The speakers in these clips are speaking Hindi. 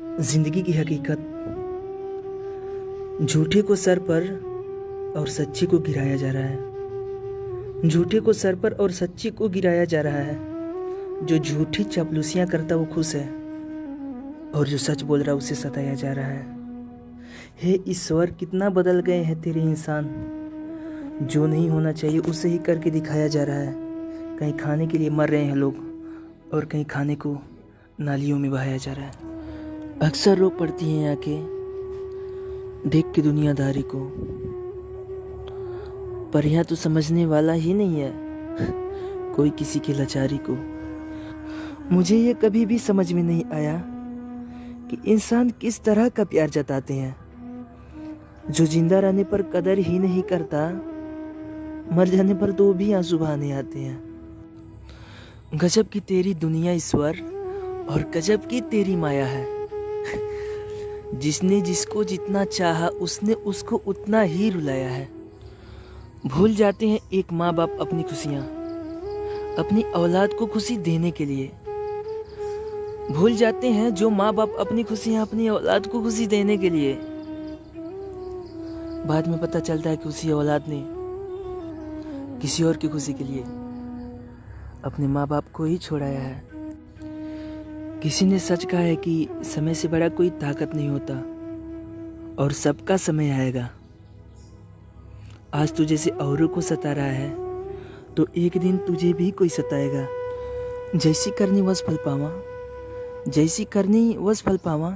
जिंदगी की हकीकत। झूठे को सर पर और सच्चे को गिराया जा रहा है। झूठे को सर पर और सच्चे को गिराया जा रहा है। जो झूठी चापलूसियां करता वो खुश है और जो सच बोल रहा उसे सताया जा रहा है। हे ईश्वर, कितना बदल गए हैं तेरे इंसान। जो नहीं होना चाहिए उसे ही करके दिखाया जा रहा है। कहीं खाने के लिए मर रहे हैं लोग और कहीं खाने को नालियों में बहाया जा रहा है। अक्सर रो पड़ती हैं आंखें देख के दुनियादारी को, पर यहाँ तो समझने वाला ही नहीं है कोई किसी की लाचारी को। मुझे ये कभी भी समझ में नहीं आया कि इंसान किस तरह का प्यार जताते हैं। जो जिंदा रहने पर कदर ही नहीं करता, मर जाने पर तो भी आंसू बहाने आते हैं। गजब की तेरी दुनिया ईश्वर और गजब की तेरी माया है। जिसने जिसको जितना चाहा उसने उसको उतना ही रुलाया है। भूल जाते हैं एक माँ बाप अपनी खुशियाँ अपनी औलाद को खुशी देने के लिए। भूल जाते हैं जो माँ बाप अपनी खुशियाँ अपनी औलाद को खुशी देने के लिए। बाद में पता चलता है कि उसी औलाद ने किसी और की खुशी के लिए अपने माँ बाप को ही छोड़ाया है। किसी ने सच कहा है कि समय से बड़ा कोई ताकत नहीं होता और सबका समय आएगा। आज तुझे से औरों को सता रहा है तो एक दिन तुझे भी कोई सताएगा। जैसी करनी वस फल पावा, जैसी करनी वस फल पावा।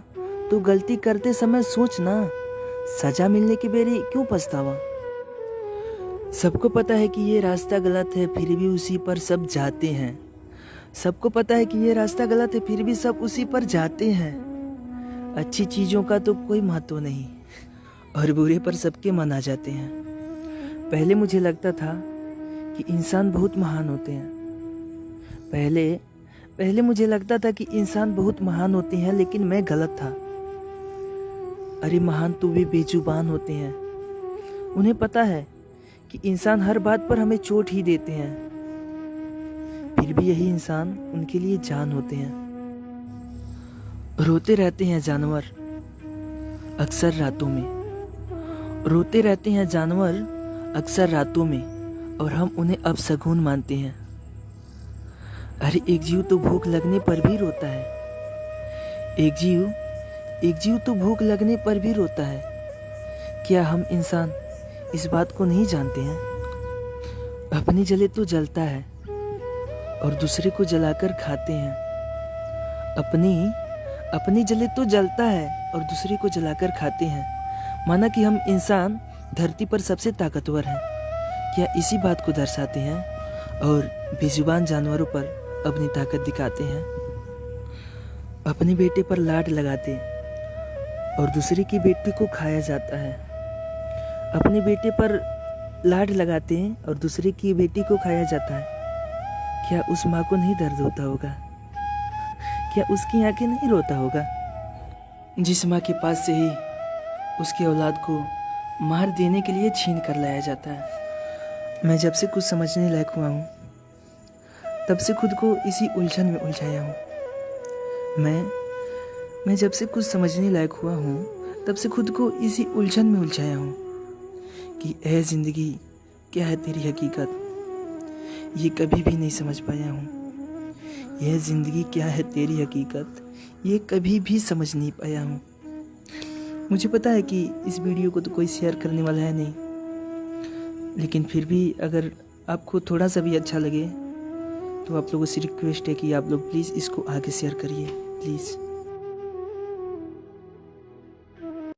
तो गलती करते समय सोचना, सजा मिलने की बेरी क्यों पछतावा। सबको पता है कि ये रास्ता गलत है फिर भी उसी पर सब जाते हैं। सबको पता है कि ये रास्ता गलत है फिर भी सब उसी पर जाते हैं। अच्छी चीज़ों का तो कोई महत्व नहीं और बुरे पर सबके मन आ जाते हैं। पहले मुझे लगता था कि इंसान बहुत महान होते हैं। पहले मुझे लगता था कि इंसान बहुत महान होते हैं, लेकिन मैं गलत था। अरे महान तो भी बेजुबान होते हैं। उन्हें पता है कि इंसान हर बात पर हमें चोट ही देते हैं, फिर भी यही इंसान उनके लिए जान होते हैं। रोते रहते हैं जानवर अक्सर रातों में। रोते रहते हैं जानवर अक्सर रातों में और हम उन्हें अपशगुन मानते हैं। अरे एक जीव तो भूख लगने पर भी रोता है। एक जीव तो भूख लगने पर भी रोता है। क्या हम इंसान इस बात को नहीं जानते हैं? अपनी जले तो जलता है और दूसरे को जलाकर खाते हैं। अपनी जले तो जलता है और दूसरे को जलाकर खाते हैं। माना कि हम इंसान धरती पर सबसे ताकतवर हैं। क्या इसी बात को दर्शाते हैं और बेजुबान जानवरों पर अपनी ताकत दिखाते हैं। अपने बेटे पर लाड लगाते और दूसरे की बेटी को खाया जाता है। अपने बेटे पर लाड लगाते हैं और दूसरे की बेटी को खाया जाता है। क्या उस माँ को नहीं दर्द होता होगा? क्या उसकी आंखें नहीं रोता होगा? जिस माँ के पास से ही उसकी औलाद को मार देने के लिए छीन कर लाया जाता है। मैं जब से कुछ समझने लायक हुआ हूँ तब से खुद को इसी उलझन में उलझाया हूँ। मैं जब से कुछ समझने लायक हुआ हूँ तब से खुद को इसी उलझन में उलझाया हूँ कि ऐ जिंदगी क्या है तेरी हकीकत, ये कभी भी नहीं समझ पाया हूँ। यह जिंदगी क्या है तेरी हकीकत, ये कभी भी समझ नहीं पाया हूँ। मुझे पता है कि इस वीडियो को तो कोई शेयर करने वाला है नहीं, लेकिन फिर भी अगर आपको थोड़ा सा भी अच्छा लगे तो आप लोगों से रिक्वेस्ट है कि आप लोग प्लीज़ इसको आगे शेयर करिए, प्लीज़।